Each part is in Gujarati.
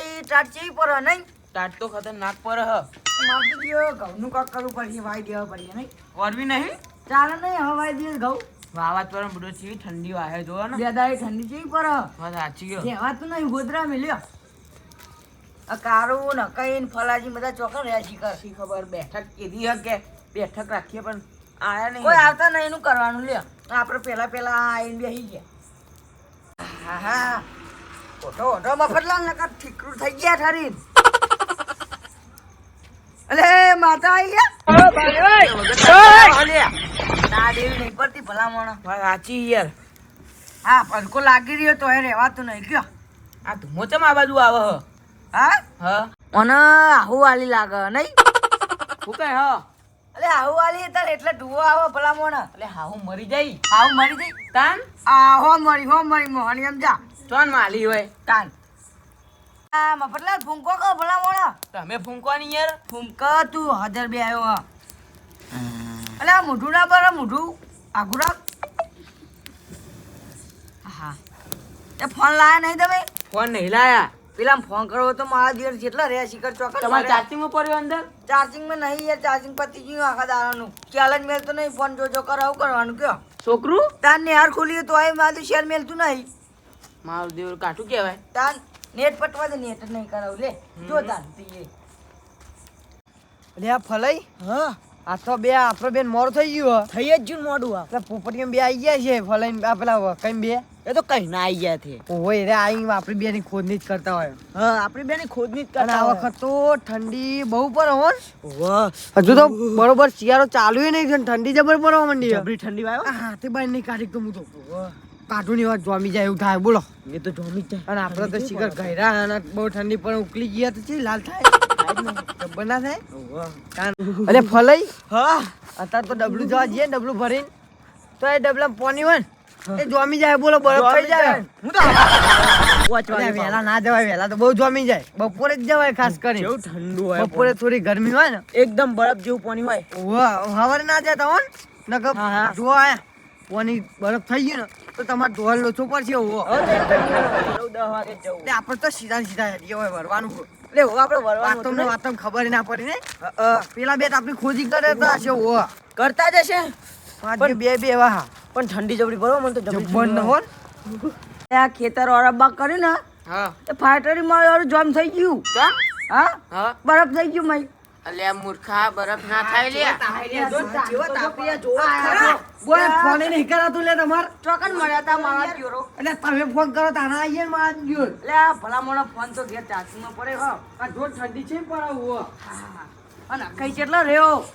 ઈ ટાટ ચેવી પર નહીં ટાટ તો ખતરનાક પર હ મારતી દિયો ઘઉંનું કાક કરવું પડશે વાઈ દેવા પડશે નહીં વરવી નહીં ચાલે નહીં હવે વાઈ દઈએ ઘઉં વાવાત પર બધો ચીવી ઠંડી વાહે જોવો ને બે દાડી ઠંડી ચેવી પર વાત સાચી ગયો કહેવાતું નહીં ગોદરા મિલ્યો આ કારું નકાઈ ને ફલાજી બધા ચોકર રહ્યા શીખર શી ખબર બેઠક કીધી હે કે બેઠક રાખીએ પણ આયા નહીં કોઈ આવતા નહીં એનું કરવાનું લ્યો આપણે પેલા આવીને બેસી ગયા હા ઓટો મફતલાલ નકર ઠીકરું થઈ ગયા ઠરી અલે માતા આવી ગયા ના દેવી નહીં પડતી ભલામણ વાત સાચી યાર હા પંખો લાગી રહ્યો તો એ રહેવાતું નહીં કયો આ ધુમો ચમ આ બાજુ આવે હ હા હા મને આહુ વાલી લાગે નહીં શું કહે હ અલે આહુ વાલી એટલે ઢુવો આવે ભલામણ એટલે હાહુ મરી જાય આહુ મરી જઈ તાન આ હો મરી મોહની એમ જા ચોન માલી હોય તાન આ મફતલાલ ફૂંકો કો ભલામણ તમે ફૂંકવાની યાર ફૂંકા તું 1000 બે આવ્યો હા અલે આ મોઢું ના બર મોઢું આઘુરા હા એ ફોન લાયા નહીં તમે ફોન નહીં લાયા પેલા ફોન કરવો તો મારા દિવસ જેટલા રહ્યા શિખર ચોકર તમારે ચાર્જિંગમાં પડ્યો અંદર ચાર્જિંગ માં નહીં યાર ચાર્જિંગ પતી ગયું આખા દાડાનું ખ્યાલ જ મેલતો નહીં ફોન જોજો કરાવું કરવાનું કયો છોકરું તાન નેહાર ખોલી તો આય મારું શેર મેલતું નહીં મારું દેવ કાઠું કહેવાય તાન નેટ પટવા દે નેટ જ નહીં કરાવું લે જો તાન તીએ લે આ ફલઈ હા આ તો બે આપણો બેન મોર થઈ ગયું થઈ જ જૂન મોડું આ પેલા પોપટીમાં બે આવી ગયા છે ફલઈ આ પેલા કઈ બે એ તો કઈ ના આવી ગયા છે ઓય રે આઈ આપણી બેની ખોદની જ કરતા હોય હા આપણી બેની ખોદની જ અને આ વખત તો ઠંડી બહુ પડે હો વાહ હજુ તો બરોબર શિયાળો ચાલુ નહીં થયો ને ઠંડી જબર પડવા માંડી જબરી ઠંડી વાયો હાથે બાઈ નહીં કાઢી તો હું તો કાઢું ની વાત જોમી જાય એવું થાય બોલો એ તો જોમી જ અને આપણે તો શિખર ઘયરા અને બહુ ઠંડી પણ ઉકલી ગયા તો છે લાલ થાય જબ્બર ના થાય અરે ફલઈ હા અત્યારે તો ડબલું જવા જઈએ ડબલું ભરીને તો એ ડબલા પાણી હોય ને એ જોમી જાય બોલો બરફ થઈ જાય હું તો અરે વહેલા ના જવાય વહેલા તો બહુ જોમી જાય બપોરે જ જવાય ખાસ કરીને કેવું ઠંડુ હોય બપોરે થોડી ગરમી હોય ને એકદમ બરફ જેવું પાણી હોય હવારે ના જતા હો ને હા, હા. જો આયા પાણી બરફ થઈ ગયું ને તો તમારે ઢોલ લોચો પડશે ઓવો હવે તો 9-10 વાગે જવું એટલે આપણે તો સીધા ને સીધા હેડીએ હોય વરવાનું એટલે હવે આપણે વરવાનું હતું ને. વાતમ ખબર ના પડી ને પેલા બેટ આપણી ખોજી કરે તો હશે ઓવો કરતા જ હશે પાંચ બે બે એવા હા પણ ઠંડી જબરી બરોબર મને તો જબરી જબ્બર ન હો આ ખેતર વાળા કર્યું ને હા એ ફાટરી મારું જામ થઈ ગયું ચમ હા હા બરફ થઈ ગયું મય અલે આ મૂર્ખા બરફ ના થાય લે બોલ ફોન નહીં કરાતું લે તમાર ચોકન મળ્યા તા મારા ચોરો એટલે તમે ફોન કરો તારા આવીએ ને મારા ગયો એટલે આ ભલા મોણા ફોન તો ઘેર ચાર્જિંગમાં પડે હો આ જો ઠંડી છે પર આવો અને કઈ કેટલા રહ્યો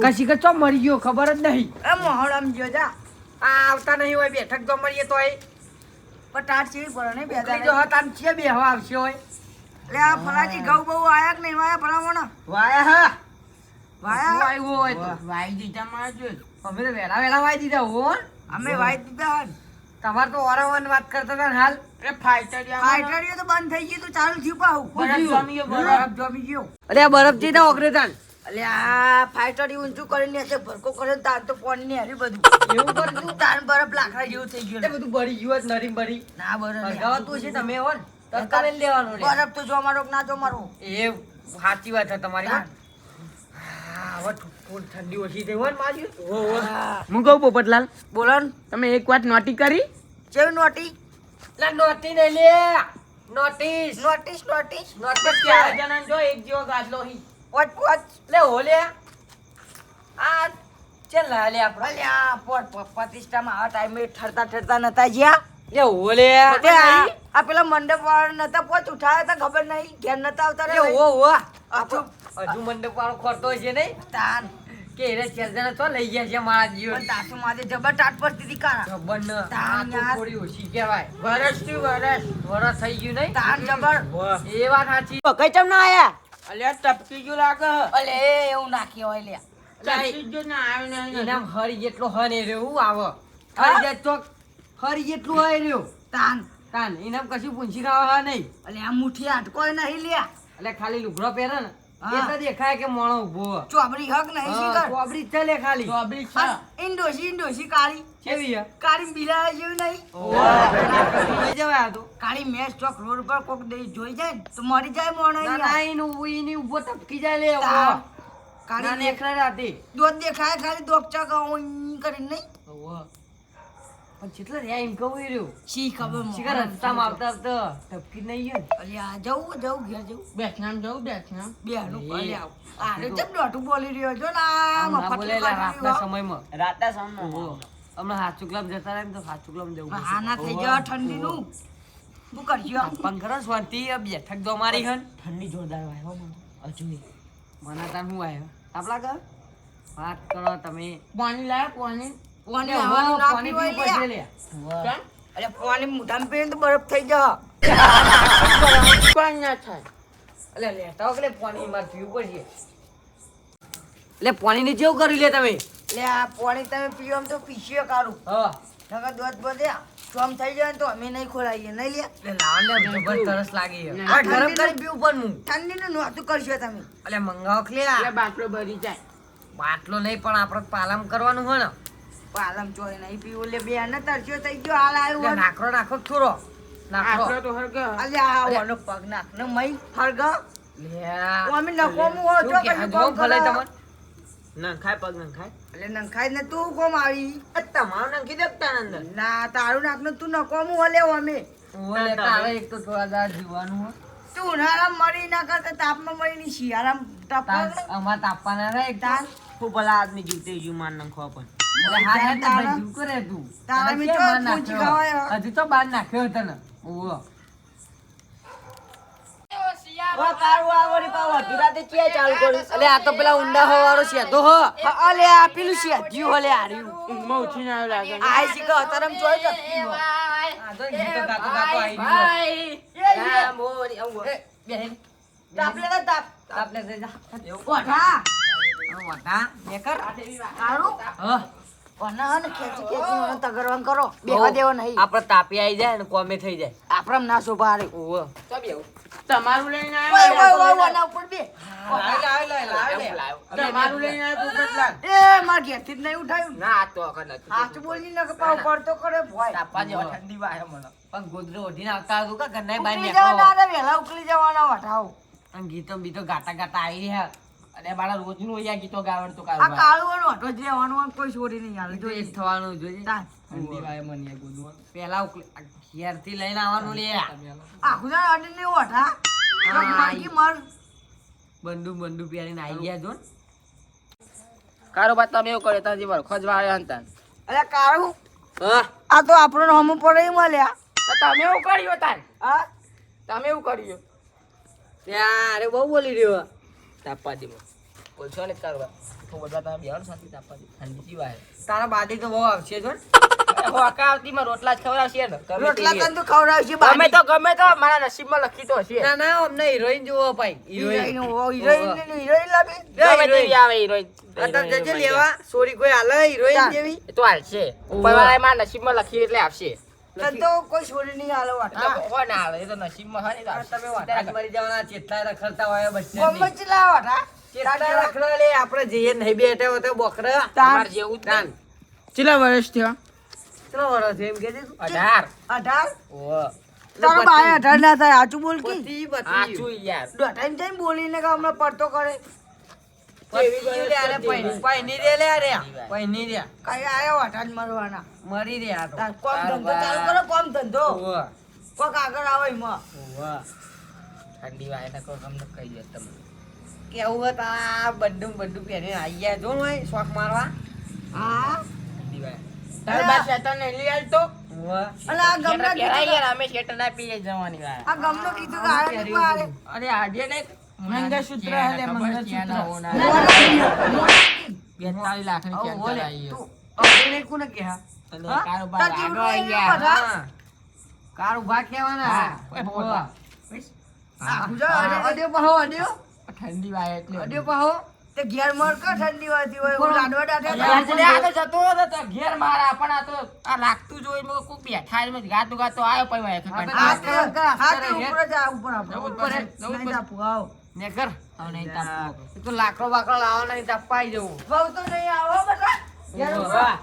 કશી કે ચો મરી ગયો ખબર જ નહીં એ મોહળ આમ જો જા આ આવતા નહીં હોય બેઠક તો મળીએ તો પણ ટાટ ચીવી પડે ને બે ઉકલી જો હતા ને છે બે હવા આવશે હોય એટલે આ ફલાજી ઘઉં બહુ આયા કે નહીં વાયા ભલા મોણા વાયા હા વાયા આવ્યો હોય તો વાઈ દીધા માં જો અમે તો વહેલા વહેલા વાઈ દીધા હો અમે વાઈ દીધા હન તમારે તો ઓરાવન વાત કરતા હતા ને હાલ એ ફાઈટર ફાઈટરીઓ તો બંધ થઈ ગયું તો ચાલુ થયું પાહુ બરફ જમી ગયો, બરફ જમી ગયો અરે આ બરફ ચીતા ઓગરે તાન એટલે આ ફાઈટર ઊંચું કરીને હશે ભરકો કરે ને તાર તો પાણી ને હરી બધું એવું કરતું તાર બરફ લાકડા જેવું થઈ ગયું એ બધું બળી ગયું જ નરીમ બળી ના બરફ હરગાવાતું હશે તમે હો ને તરતા લઈને લેવાનું લે બરફ તો જો મારો કે ના જો મારો એ સાચી વાત છે તમારી હા હવે થોડી ઠંડી ઓછી થઈ હોય ને માજી હું કહું પોપટલાલ બોલો ને તમે એક વાત નોટી કરી કેવી નોટી લા નોટી નહીં લે નોટિસ નોટિસ નોટિસ નોટિસ ચાર જણા જો એક જેવો ગાદલો હી પોચ પોચ લે હો લે આ ચેલા લે આપણે અલ્યા પોટ પ્રતિષ્ઠામાં આ ટાઈમે ઠરતા નતા જ્યાં લે હો લે તે આ પેલા મંડપ વાળા નતા પોચ ઉઠાયા તા ખબર નહીં ઘેર નતા આવતા લે રે હો હો હજુ હજુ મંડપ વાળો ખોરતો છે નહીં તાન કે એને ચાર જણા તો લઈ ગયા છે મારા જીવન પણ તાસુ માથે જબર ટાટ પડતી હતી કારા ખબર ન આ તાન તો યાર. થોડી ઓછી કહેવાય વરસ થી વરસ વરસ થઈ ગયું નહીં તાન જબર એ વાત સાચી કઈ ચમ ના આયા અલ્યા ટપકી ગયું લાગે અલે એવું નાખી હોય લે ટપકી ગયું ના આવ્યું નહીં એના હરી જેટલો હન એ રહ્યો હું આવો હરી જેટ તો હરી જેટલું હોય રહ્યો તાન તાન એના કશું પૂંછી ખાવા હા નહીં અલે આ મુઠી આટકો નહીં લે એટલે ખાલી લુગડો પહેરે ને હા. એટલે દેખાય કે મોણો ઊભો. ચોબડી હક નહીં હા, શીખર ચોબડી જ ચાલે ખાલી. ચોબડી છે. આ ઇન્ડોસી કાળી કેવી હે? કાળી બિલાડા જેવી નહીં લઈ જવાય આ તો. કાળી મેચ ચોક રોડ પર કોક દે જોઈ જાય ને તો મરી જાય મોણો ના, ના, એની ઊભો ટપકી જાય લે, તાર. ઊભો. ના, કાળી નેકળે રાતે. દોધ દેખાય ખાલી દોકચા કરીને નહીં ઊભો. પણ કેટલા રહ્યા એમ કહું એ રહ્યું. શી ખબર શિખર રસ્તામાં આવતા આવતા ટપકી નહીં ગયો ને. અલ્યા જવું ઘેર જવું બેઠનામ જવું બેઠનામ. બેહનું એ. અલ્યા આરે ચમ દોઢું બોલી રહ્યો છો ને આ આમ ના મફત બોલેલા રાતના કાઢી સમયમાં. રાતના સામે ઊભો. હમણાં હાચું ક્લબ જતા રહે ને તો હાચું ક્લબ જવું રહ્યો. પડશે. આના થઈ ઊભો. જવા ઠંડીનું શું કરજો પંખરો શાંતિ બેઠક જો મારી હન. ઠંડી જોરદાર વાય હો મને. હજુ મને તાર હું આવ્યો આપલા કર વાત કરો તમે. પાણી લાયા પાણી. પાણી લે, આવવાનું હો, ના પાણી પીવાય પીવું પડશે લે. લે. કેમ? અલ્યા પાણી મોઢામાં પીએ ને તો બરફ થઈ જા પાણી ના થાય. અલે લેતા વગર પાણી માર પીવું પડશે. લે પાણી ની જેવું કરી લે તમે. લે આ પાણી તમે પીવો એમ તો પીસીએ કાઢું હા નકર દોધ બધ્યા ચોમ થઈ જાય ને તો અમે નહીં ખોલાઈએ નહીં લે લે લાવ લે જબર તરસ લાગી છે. આ આ ગરમ ઠંડીનું- કરી પીવું પણ હું. ઠંડીનું નહોતું કરશો તમે અલે મંગાવો કે લે એટલે બાટલો ભરી જાય. બાટલો નહીં પણ આપણે પાલમ કરવાનું હોય ને. પાલમ ચોય નહીં પીવું લે બે ને તરસ્યો થઈ ગયો હાલ આવ્યો લે હોય. નાખરો નાખો થોડો નાખરો. આટલો તો હરગે. અલ્યા આ ઓનો પગ નાખ ને મય હરગ લે અમે નખોમું હોય તો શું કે કશું જો કોમ ભલે કરે. તમને. ના ખાય પગ ના ખાય. એટલે નંખાઈ ને તું કોમ આવી તમારું નામ કીધું કે તારા અંદર. ના તારું નાખ ને તું નકોમું હલે અમે ઓવે લે તારે એક તો થોડા દાડા જીવવાનું હોય. તું ઉનાળામાં મરી ના કરતા તાપમાં મરી ની શિયાળામાં તાપ તાર અમાર તાપવાના રે એક તાર હું ભલા આદમી જીવતે જીવ માર નાખવા પણ. એટલે હા તારા- એટલે ભાઈ જીવ કરે તું. તારા તને મિત્રો કેમ બહાર પૂંછી નાખ્યો? ખાવાય. હજી તો બહાર નાખ્યો તને. ઓવે. ઓ કારું આવડી પાવ હતી રાતે ક્યાં ચાલુ કર્યું? અલે આ તો પેલા ઊંડા હવારો છે તો હો. અલે આ પેલું શેઠિયું હલે હાર્યું ઊંઘમાં ઉઠીને આવ્યો લાગે. આય શીખો અતરમ જોઈ જતી હો. આ તો ગીતો ગાતો ગાતો આઈ ગયો. આ મોરી આવું. એ, બેહેન. તાપ લે ને તાપ તાપ લે જા. ઓઢા આ વાટા ને કર. તારું હા. ઓના ને ખેંચી ખેંચી મને તગરવાન કરો બેવા દેવો નહીં આપણે તાપી આઈ જાય ને કોમે થઈ જાય. આપરમ ના શોભા હારે ઓવે. તો બેવું. તમારું લઈને ઓય આવ્યો. ઓય ઓય ઓના ઉપર બે તમારું લઈને આવ્યો પોપટલાલ. એ માર ઘેરથી જ નહીં ઉઠાયું ના આ તો વખત નથી. હાચું બોલી ન કે પાવ પડતો કરે ભોય તાપવા જેવો. ઠંડી વાય મને. પણ ગોદડું ઓઢીને આવતા હતું કે ઘરના બહાર ઉકલી નીકળો. જવાના અરે વહેલા ઉકલી જવાના વટાવ અને ગીતો બીતો ગાતા ગાતા આવી રહ્યા. અને મારા રોજનું અહીંયા ગીતો ગાવાનું તો આ કાઢવા. કાળું વટો જ રહેવાનું આમ કોઈ છોડી નહીં હાલે તો એક થવાનું જોઈએ. તાર. ઠંડી વાય મને ગોદડું. પહેલા ઘેરથી લઈને આવવાનું લે. આખું જાણ અડી નહીં વટા હા, માગી મર બંદૂક પહેરીને આવી ગયા જો ને. કારોબાર તમે એવું કર્યો તાજી વાર ખોજવા આવ્યા હતા. અરે કાળું હા. આ તો આપણો હમું પડે ઈ મળ્યા તો તમે એવું કર્યું તાન. હા તમે એવું કર્યું. ત્યાં અરે બહુ બોલી રહ્યો. તાપાજીમાં. બોલશો ને કારોબાર. તો બધા તમે બેહો ને સાથે તાપાજી. ઠંડી થી વાય. તારા બાડી તો બહુ આવશે જો ને. હોકા આવતીમાં રોટલા જ ખવડાવશે ને. ગમે તે રોટલા રીતે. તને તો ખવડાવશે ગમે તો મારા નસીબમાં લખી તો હશે. ના ના અમને હિરોઈન જોવો ભાઈ. હિરોઈન. હિરોઈન લાવી ગમે તેવી આવે હિરોઈન. અત્યારે જજે લેવા સોરી કોઈ હાલે હિરોઈન જેવી. એ તો હાલશે. પણ મારા નસીબમાં લખી એટલે આવશે. તને તો કોઈ છોડી નહીં હાલે વટા હો ના આવે એ તો નસીબમાં હોય ને તો આ આવશે. તમે વાટા જ મરી જવાના ચેટલા રખડતા હોય બસ ગમે ચલા વટા ચેટલા રખડા લે આપણે જઈએ નહીં બેઠા હોય તો બોકરા. તમારે જેવું જ ને. કેટલા વર્ષ થયા? કેટલો વર્ષ એમ કે છે તું? 18. 18 ઓહો. તારો બાય 18 ના થાય સાચું બોલ કે બધી બધી. આછું યાર. દોઢાઈ જઈને બોલીને કે હમણાં પડતો કરે બધી ગયું લે અરે પૈની રે લે અરે પૈની રે કઈ આયા વટા જ મરવાના મરી રે આ તો. તાર કોમ ધંધો ચાલુ કરો કોમ ધંધો ઓવે. કોક આગળ આવે એમાં ઓવે. ઠંડી વાય ને કોઈ તમને કહી દે તમે. કેવું હોય તા બંદૂક પહેરીને આવી ગયા જો ને શોખ મારવા. હા ઠંડી વાય. તાર બા શેતાન ને લઈ આવતો? ઓવે. અને આ ગમના કેરા કીધું યાર અમે શેટર ના પીએ જવાની વાર. આ ગમનો કીધું કે આયા નહીં પાડે. અરે આજે ને મંગળસૂત્ર હલે મંગળસૂત્ર. 42 લાખની આવું ચેન બોલે. કરાવી. તું અભિનય કોને કહ્યા? અને હા? કારોબાર તાર આગળ જીવડું આવી એને ગયા. બધા? હા. કાર ઉભા કેવાના. હા. ઓવે. આખું જો અડ્યો પાહો અડ્યો ઠંડી વાય એટલે અડ્યો પાહો તે ઘેર મર કા ઠંડી વાતી હોય હું લાડવા ડાઠે એટલે આ તો જતો હતો તો ઘેર મારા પણ આ તો આ લાગતું જોઈ મેં કોક બેઠા એમ જ ગાતો આવ્યો પછી વાય આ તે ઉપર જા ઉપર આપણે જવું જ ઉપર પડશે, જવું જ નહીં પડશે. જાપું આવ મેં કર હવે નહીં તાપવો. એ તો લાકડો બાકડો લાવવા નહીં તાપવા આવી જવું બહુ તો નહીં આવો બધા ઘેર ઉભા. વાહ.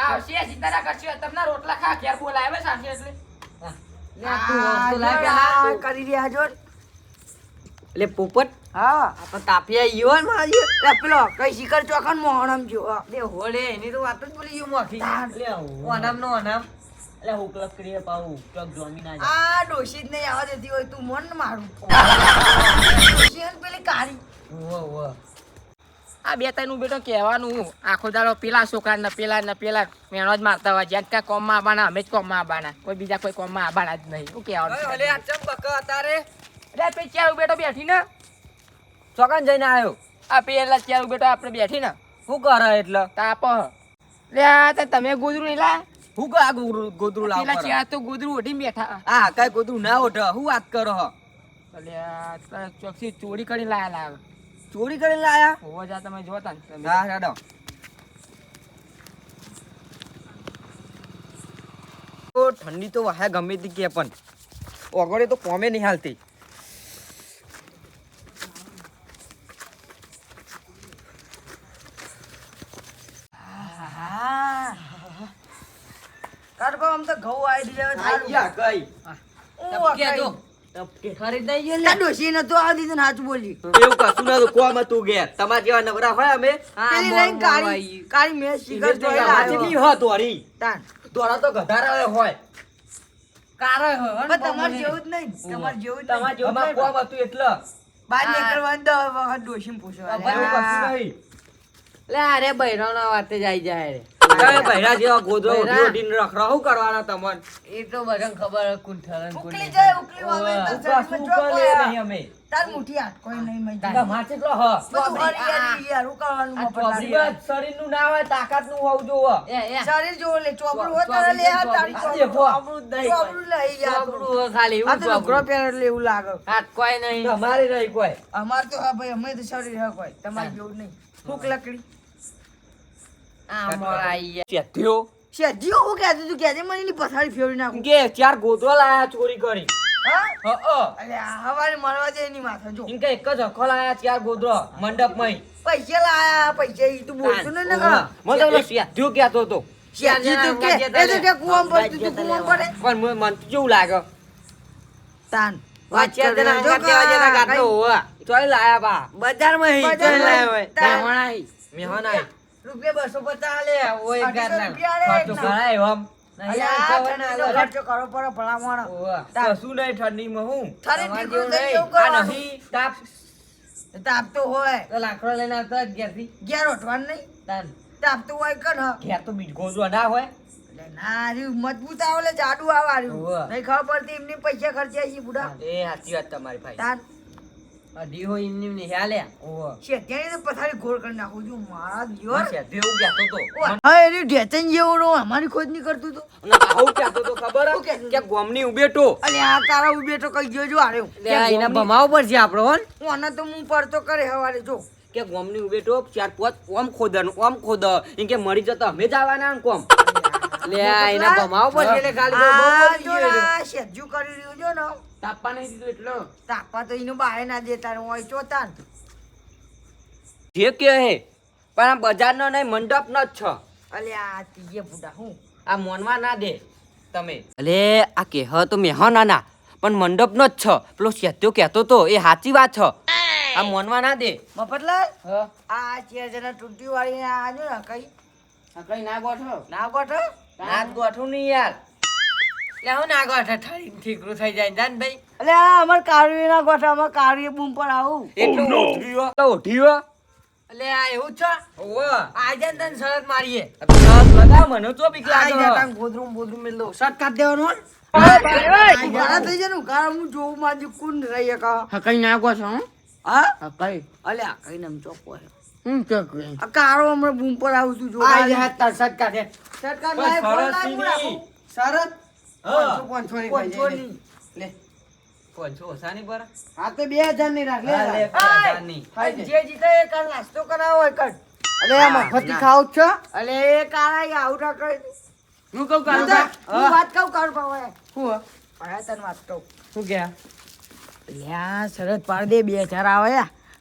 આવશે ચિંતા ના કરશો તમને રોટલા ખા ઘેર બોલાય હવે સાંજે એટલે લે આ તું આ વસ્તુ લાવ જો પેલા આ કરી રહ્યા છો એટલે પોપટ હા આ તો તાપિયા ઈવન મારી લે પેલો કઈ શિખર ચોકન મોહણમ જો લે હોડે એની તો વાત જ બોલી ગયું મોખી ઓનામ નો ઓનામ એટલે હુક લકડીએ પાવું ચોક જોમી ના જાય. આ ડોશી જ નહીં આવવા દેતી હોય તું મન મારું ડોશી અને પેલી કાળી આ બે ત્રણ બેટો કહેવાનું આખો દાડો પેલા છોકરા ને પેલા મેણો જ મારતા હોય જ્યાં ક્યાં કોમમાં આવવાના અમે જ કોમમાં આવવાના કોઈ બીજા કોઈ કોમમાં આવવાના જ નહીં શું કહેવાનું અલે આ ચમ બક તારે અરે પે ચાર બેટો બેઠી ને ચોકન જઈને આવ્યો આ પેલા ચાર બેટો આપણે બેઠી ને શું કરે એટલે તાપ લે આ તો તમે ગોદરું નહીં લા હું કા ગોદરું લાવ પેલા ચાર તો ગોદરું ઓઢીને બેઠા આ કઈ ગોદરું ના ઓઢ હું વાત કરો હ અલ્યા ચોકસી ચોરી કરી લાયા ચોરી કરીને લાયા હોવો જા તમે જોતા ને તમે. હા હેડો તો ઠંડી તો વાહે ગમે તે કે પણ ઓગળે તો કોમે નહીં હાલતી કાઢવા આમ તો ઘઉં આવી દીધા કઈ ટપકે તો. ખરીદ નહીં ગયો તાર ડોશી નતો આવવા દીધું ને સાચું બોલી એવું કશું નતું કોમ હતું ઘેર તમારા જેવા નવરા હોય અમે પેલી લઈને કાળી મેં શિખર જોઈ કેટલી લાવ્યો. હો તોરી તાન. તોરા તો ગધારા હોય પણ તમારે જેવું જ નહીં તમારે જેવું જ તમારા નહીં. જેવું અમાર કોમ હતું એટલે બહાર નીકળવાનું તો હવે વખત ડોશીને પૂછો. એવું કશું નહીં લે અરે બૈરો ના વાતે જાય જાય રે તમે બૈરા જેવા ગોદરો બૈરા. ઉઠી ઉઠીને રખડા શું કરવાના તમને એ તો બધાને ખબર હે કોણ ઠરણ કોણ ઉકલી નહીં. જાય, ઉકલી વાવે તો ઉપરા શું શરીરમાં ચોક કરે હોય. નહીં અમે તાર મુઠ્ઠી હાથ કોઈ નહીં મળી. તમાર કેટલો હ બધું હરિયાળી યાર, હું કરવાનું આ મફત ચોપડી લાગે. શરીરનું ના હોય તાકાતનું હોવું જોવો એ શરીર જોવો લે, ચોપડું હોય તારે લે આ તારી આ ચોપડું. દેખો. ચોપડું જ નહીં ચોપડું લઈ જા તું. ચોપડું હોય ખાલી આ એવું તો લુગડો ચોપડું. પહેરે એટલે એવું લાગે. હાથ કોઈ નહીં તમારે રહી કોઈ અમાર તો હા ભાઈ, અમે તો શરીર હક હોય, તમારે જેવું નહીં. ફૂંક લકડી. આ મોરા આઈ ગયા. ચેત્યો શેઠજીઓ હું કહેતું તું, કહેજે મને એની પથારી ફેરવી નાખું. કે ચાર ગોદરો લાયા ચોરી કરી હા? અલે આ હવારે મળવા દે એની માથે જો. ઇનકે એક જ હખો લાયા ચાર ગોદરો મંડપમાં પૈસા લાયા, પૈસા ઈ તું બોલતું નહીં ને કાં? મને તો ચેત્યો કહેતો હતો શેઠજી તો કે, એ તો કે કૂવામાં પડતું તું, કૂવામાં પડે. પણ મને તો કેવું લાગે તાન. વાચ્યા કરે તેના જો અંગત લેવા જતા ગાતો કઈ. હોવા ચોય લાયા બા બજારમાં હી બજારમાં ચોય લાયો હોય. તાર. મહેમાન આઈ. મેહન આય રૂપિયા 250 લે ઓય 250 ગારના. રૂપિયા લે ખર્ચો એકના. કરાય એમ અલે આ ઠંડીનો ખર્ચો કરો પડે ભલામણ. કશું નહીં ઠંડીમાં હું થારી તમારે ઠીકરું જેવું થઈ નહીં. જવું આ કરવાનું. નહીં તાપ તાપ તો હોય. તો લાકડો લઈને આવતો જ ઘેરથી. ઘેર ઓઠવાનું નહીં. તાન. તાપ તો હોય કર હ. ઘેર તો બીજ ગોજવા ના હોય એટલે ના રહ્યું, મજબૂત આવે એટલે જાડું આવે આ રહ્યું. હોવે. નહીં ખબર પડતી એમને પૈસા ખર્ચ્યા છે બુડા. એ સાચી વાત તમારી ભાઈ તાન અઢી હોય એમની એમની હેલે. ઓહો શેઠિયાની તો પથારી ઘોર કરી નાખું છું મારા દિયોર. મને સેધે એવું કહેતો તો હા એની ઢેચણ જેવો નો અમારી ખોજ નહીં કરતું તું. અને આવું કહેતો તો ખબર શું કહેતો કે ગોમની ઉભેટો અલે આ તારા ઉભે તો કઈ જોજો આર્યો. લે આ એના ભમાવો પડશે આપણો હોન. હું આના તો હું પડતો કરે હવારે જો. કે ગોમની ઉભેટો ચાર પોત ઓમ ખોદન ઓમ ખોદ એમ કે મરી જતો અમે જ આવવાના ને કોમ લે આ એના ભમાવો પડશે એટલે ખાલી બહુ આ પડી જો ગયો છે. ના શેઠજુ કરી રહ્યું જો ને. તાપવા નહીં દીધું એટલો. તાપા તો એનું બહાર ના દેતા ને હોય ચોતાન. જે કે હે પણ આ બજારનો નહીં મંડપનો જ છે અલે આ તીજે બુડા હું. આ મોનવા ના દે તમે અલે આ કેહ તો મેહના ના પણ મંડપનો જ છે પેલો સેત્યો કહેતો તો એ સાચી વાત છે આ મોનવા ના દે મફતલાલ હા. આ ચાર જણા ટૂટી વાળી આ જો ને કઈ આ કઈ ના ગોઠો. ના ગોઠો. ના ગોઠું નહીં યાર લે હું ના ગોઠો ઠરીને ઠીકરું થઈ જાય ને જાન ભાઈ. અલે આ અમાર કારવી ના ગોઠો, અમાર કારવી બૂમ પર આવું. એટલું ઓઢીયો તો ઓઢીયો લે આ એવું જ છે. ઓવા આજે ને તને શરત મારીએ. લગા મને તો બીક આઈ જા લાગે તાંગ ગોદરું બોદરું મેલ દો. શર્ટ કાઢ દેવાનો હો. ઉઘાડા થઈ જાય ને ઉઘાડા હું જોઉં માજી કુંડ રહી કા. હા કઈ ના ગોઠો હો. હા હા કઈ. અલે આ કઈ નામ ચોખ્ખો છે. હું ચોકડી. આ કારો હમણાં બૂમ પર આવું છું જો. આ જે હાથ તાર શરત કાઢે. શર્ટ કાઢ પણ લાય, ફોન શરત લાય, ની. હું રાખું. શરત હા. 500 ની. લે. 500 ઓછાની પર હા તો 2000 ની રાખ લે. હા, લે, આય. 2000 ની. અને જે જીતે એ કાલ નાસ્તો કરાવો હોય કર. અલે આ મફતી ખાવ છો? અલે એ કાળા આવું ના કરી. હું કહું હું કાઢું. વાત કહું કર પાવે. હું અરે તને વાત કહું. શું કે? લ્યા શરત પાડ દે 2000 આવે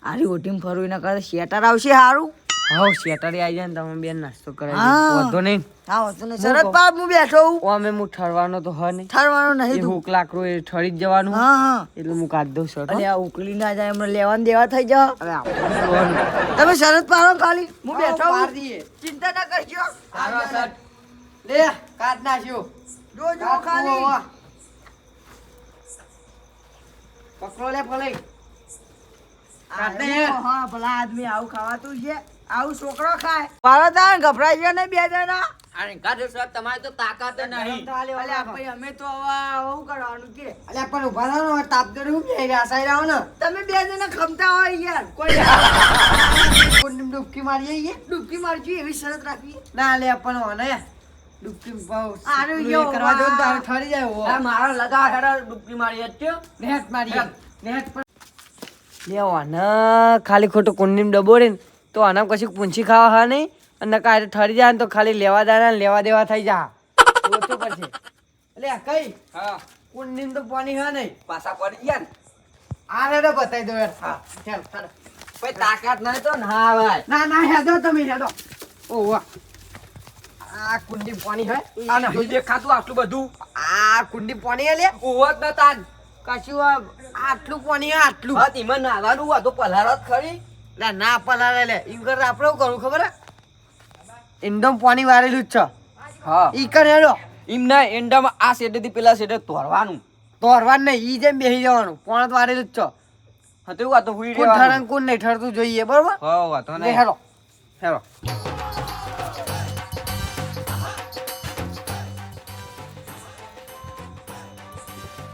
આરી ઓટીમ ફરવું એના કરતા શેટર આવશે સારું. હાઉ શેટરી આવી જાય ને તમે બેન નાસ્તો કરાવી હા. વાંધો નહીં હા વાંધો નહીં. શરત પાડ હું બેઠો હું ઓમે હું ઠરવાનો તો હ નહીં ઠરવાનું એ નહીં તું. હુક લાકડું એ ઠરી જ જવાનું હા હા એટલે હું કાઢ દઉં શર્ટ અરે આ ઉકલી ના જાય એમને લેવાનું દેવા થઈ જાવ. હવે આપણે જોવાનું. તમે શરત પાડો ખાલી હું બેઠો પાડ હું. દઈએ. ચિંતા ના કરજો. હારો શર્ટ. લે કાઢ નાખ્યો જોજો ખાલી. પકડો લે ભલે હા ભલા આદમી આવું ખાવાતું છે આવું છોકરો ખાય પાડો તાણ ગભરાઈ ગયો ને 2 જણા. અરે કાઢો શર્ટ તમારે તો તાકાત નહીં અલ્યા ભાઈ અમે તો હવે આવું કરવાનું કે અલ્યા પણ ઉભા રહો ને તાપ દે હું કે આસાઈ રહો ને તમે 2 જણા ખમતા હોય યાર કોઈ કોણ ડૂબકી મારીએ ઈએ ડૂબકી મારજો એવી શરત રાખવી. ના લે પણ ઓને ડૂબકી ભાવ આરે યો કરવા જો તો વાહ. ઠરી જાય ઓ મારો લગા હેડા ડૂબકી મારી હચ્યો નેટ મારી નેટ પર લે ઓને ખાલી ખોટું કુંડીમ ડબોરે ને તો આના કશું પૂંછી ખાવા હા નહીં અને કાંઈ ઠરી જાય ને તો ખાલી લેવા દાના ને લેવા દેવા થઈ જા ઓછું પડશે એટલે કઈ હા કુંડીમ તો પાણી હા નહીં પાછા પડી ગયા ને આ રેડો બતાવી દો યાર હા ચાલ ચાલ કોઈ તાકાત નહીં તો ના ભાઈ ના ના હેડો તમે હેડો ઓ વાહ આ કુંડી પાણી હે આને જોજે ખાતું આટલું બધું આ કુંડી પાણી હે લે ઓવત ન તાન કશું આટલું પાણી હે આટલું હા તીમાં નાવાનું આ તો પલારત ખરી લે ના પલારે લે ઈમ કર આપણે શું કરું ખબર હે એન્ડમ પાણી વારેલું જ છે હા ઈ કર હેડો ઈમ ના એન્ડમ આ સેડેથી પેલા સેડે તોરવાનું નહીં ઈ જેમ બેહી જવાનું પોણત વારેલું જ છે હા તો એવું આ તો હુઈ રહેવાનું કોણ ઠરણ કોણ નહીં ઠરતું જોઈએ બરોબર હા વાતો નહીં હેડો હેડો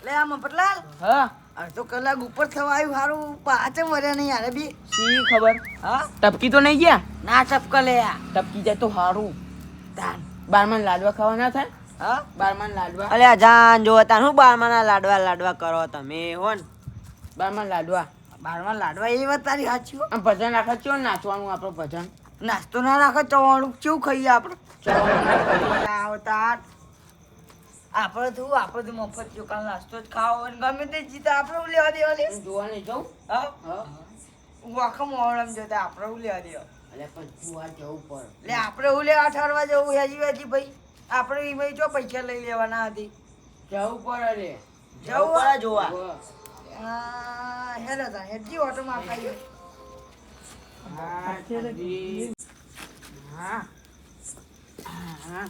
લે આ મફતલાલ હા અડધો કલાક ઉપર થવા આવ્યું સારું પાછળ વર્યા નહીં યાર બી શી ખબર હા ટપકી તો નહીં ગયા ના ટપકા લે આ. ટપકી જાય તો સારું તાન બારમાં લાડવા ખાવા ના થાય હા બારમાં લાડવા અલ્યા જાન જો તાન હું બારમાના લાડવા કરો તમે હો ને બારમાં લાડવા બારમાં લાડવા એ વાત તારી સાચી હો. આમ ભજન રાખે ચો નાચવાનું આપણું ભજન નાસ્તો ના રાખે ચવાણું કેવું ખાઈએ આપણે આવતા આપણે તો મફત દુકાન નાસ્તો જ ખાવો અને ગમે તે જીતા આપણે હું લેવા દેવા લે જોવા નહીં જવું હા હા વાખા મોહરમ જોતા આપણે હું લેવા દેવા એટલે પણ જોવા જવું પડે એટલે આપણે હું લેવા ઠરવા જવું હેજી ભાઈ આપણે એમાં જો પૈસા લઈ લેવાના હતી જવું પડે રે જવું પડે જોવા હા. હેલો તા હેજી ઓટો માં ખાઈએ હા હા હા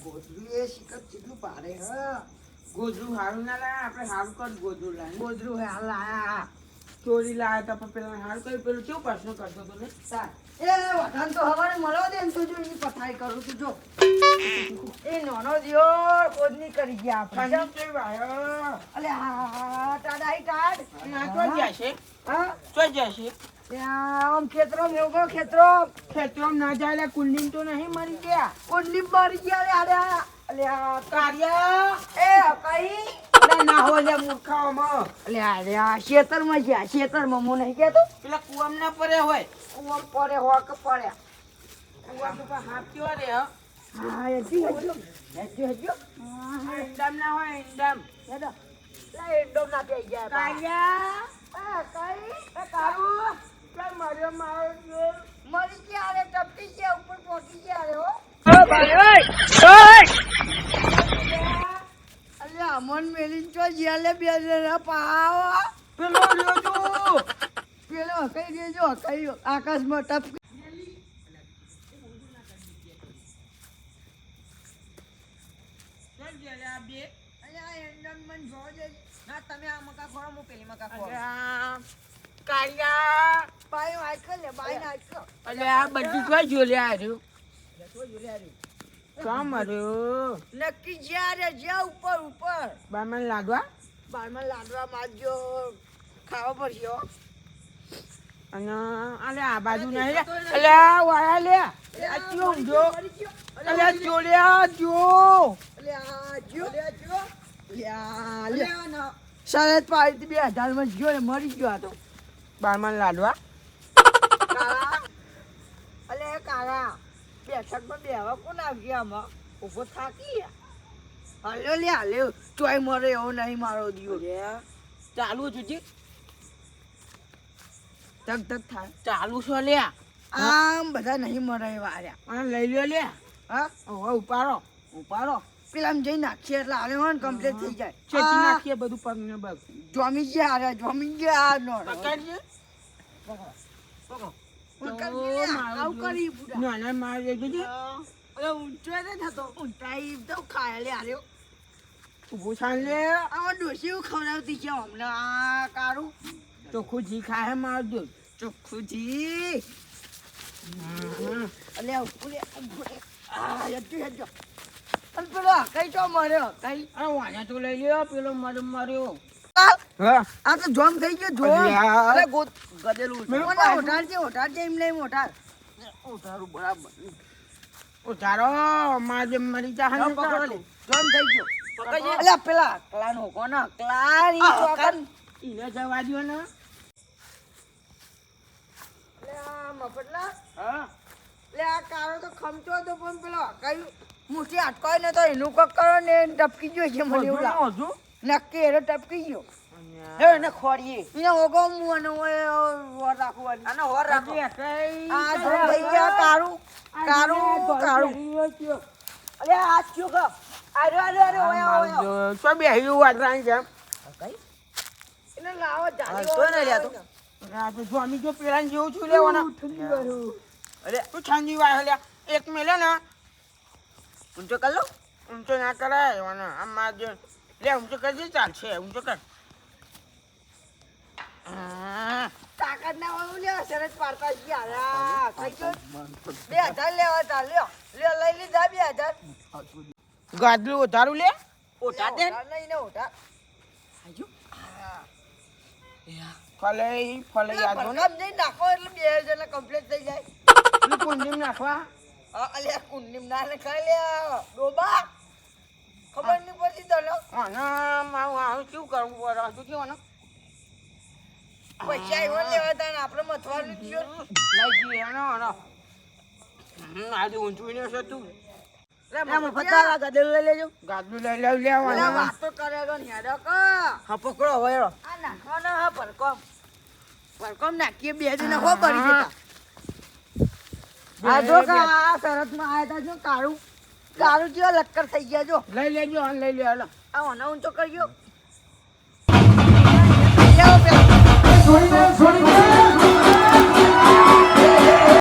ગોદરું એ શિકર ચીટલું પાડે હા ગોદરું હારું ના લાયા આપણે હારું કર ગોદરું લાય ગોદરું હે હાલ આયા ચોરી લાયા તો પણ પેલા હારું કરી પેલું કેવું પ્રશ્ન કરતો તો ને એ વખાણ તો હવારે મળો દે ને તો જો એની પથારી કરું તું જો એ નાનો દિયો કોદની કરી ગયા આપણે કંઈ વાયો અલે હા ટાડાઈ ટાડ ના તો જશે હા તો જશે ત્યાં આમ ખેતરો મેવગો ખેતરો ખેતરમાં ના જાય એટલે કુંડી તો નહીં મરી ગયા કુંડલી મારી ગયા અરે અલે આ કાર્યા એ કઈ અરે ના હોય લે મૂર્ખાઓમાં અલે આ ખેતરમાં ગયા ખેતરમાં હું નહીં કહેતો પેલા કુવામ ના પડે હોય કુવા પડે હોક પડ્યા કુવામ તો પણ હાથ કેવો રે હા હા હેજી હેજો ઈંડામ ના હોય ઈંડામ હેડો લે એડો ના પઈ ગયા કાર્યા આ કઈ એ કારું ચાલ માર્યો માર્યો મરી ગયા અરે ટપકી ગયા ઉપર પહોંચી ગયા અરે હો અલે અમન મેલીન ચો જીયાલે બે જણા પાવા પેલો રહ્યો તું પેલો કઈ દેજો કઈ આકાશમાં ટપકી ચાલ જલે આ બે અલે આ એન્ડન મન જો જે ના તમે આ મકા ખોરો હું પેલી મકા ખોરો અલ્યા કાર્યા બાય આઈકલ લે બાય આઈકલ અલ્યા આ બધું કોઈ જોલ્યા આવ્યું કામ માર્યો નક્કી જ્યાં રે જ્યાં ઉપર ઉપર બારમાં લાડવા બારમાં લાડવા મારજો ખાવા પડશે હો. અને અલે આ બાજુ નહીં લે અલ્યા વાયા લે આ ચો જો અલ્યા જોલ્યા જો અલે આ જો લે આ લે શરત પાડી 2000 માં ગયો ને મરી ગયો આ તો બારમાં લાડવા કાળા અલે કાળા બેઠકમાં બેહવા કોણ આવી આમાં ઉભો થાકી હાલ્યો લે હાલ્યો ચોય મરે એવો નહીં મારો દિયો ચાલુ જુજી ધક ધક થાય ચાલુ છો લ્યા આમ બધા નહીં મરે એવા આર્યા આ લઈ લ્યો લ્યા હા હવે ઉપાડો ઉપાડો પેલા આમ જઈ નાખીએ એટલે આવે હોય ને કમ્પ્લીટ થઈ જાય ચેકી નાખીએ બધું પગને બગ જોમી ગયા આર્યા જોમી ગયા આ નો પકડજે આવું કરી પૂરા ના ના માર લેજો જે અરે ઊંચો ને થતો ઊંચાઈ તો ખાય લે આર્યો ઊભું છાન લે આમાં ડોસી એવું ખવડાવતી છે હમણાં આ કારું ચોખ્ખું જી ખાય માર દો ચોખ્ખુજી અલે ઉપલે આ યજ્જુ યજ્જુ અન પેલો કઈ તો મર્યો કઈ આ વાના તો લઈ લ્યો પેલો માર્યો આ તો જોમ થઈ ગયો જોમ અલ્યા. અરે ગોત ગદેલું મેં મને પાછું- ઓટાડ છે એમ નહીં ઓટાડ ઓટાડું બરાબર ઉતારો માર જેમ મરી જા જોમ પકડો લે જોમ થઈ ગયો પકડજે. અલ્યા પેલા કલાનો કોના કલારી ચોકન ઈને જવા દ્યો ને અલ્યા મફતલા હા લે આ કારો તો ખમતો તો પણ પેલો કઈ મુઠી અટકાય ને તો એનું કોક કરો ને એને ટપકી ગયો છે મને એવું લાગે હજુ નક્કી એને ટપકી ગયો હે ને ખોરીએ એને ઓગો મુ અને ઓય વર રાખવાની આનો વર રાખો આ જો ભાઈ ગયા કારું અલે આ ક્યો ક અરે ઓય તો બેહ્યું વાટરાની જેમ એને લાવો જાલી તો ને લ્યા તું આ તો જો અમે જો પેલા જેવું છું લેવાના અરે તું છાંજી વાય લ્યા એક મેલે ને ઊંચો કર લો ઊંચો ના કરાય મને આમાં જો લે ઊંચો કરજે ચાલશે ઊંચો કર તાકાત ના હોય લે શરત પાડતા છે યાર થઈ ગયો 2000 લેવા તા લ્યો લઈ લીધા 2000 ગાદલું ઉધારું લે ઓટા દે નહીં ને ઓટા આજો ફલે યાદ હો ને ભરકામ જઈ નાખો એટલે 2000 કમ્પ્લીટ થઈ જાય પેલું કુંડીમાં નાખવા અલે કુંડીમ ના ને ખાઈ લે ડોબા ખબર નહીં પડતી તને આના મારું આવું શું કરવું પડે શું કેવાનું પૈસા એવા લેવા તા ને આપણે મથવાનું જ છે લઈ જઈએ આનો આજે ઊંચું ને છે તું એમ પતા ગદલ લઈ લેજો ગાદલું લઈ ઓલા લેવાનું વાતો કરેલો ને હેડો કા હા પકડો હવે આ નાખવાનો હા પરકોમ નાખીએ બે જણા હો ભરી જતા આ જો કા આ શરતમાં આયા તા જો કાળું જેવા લક્કર થઈ ગયા જો લઈ લેજો અને લઈ લે હાલો આ ઓનો ઊંચો કરજો લેવો પેલા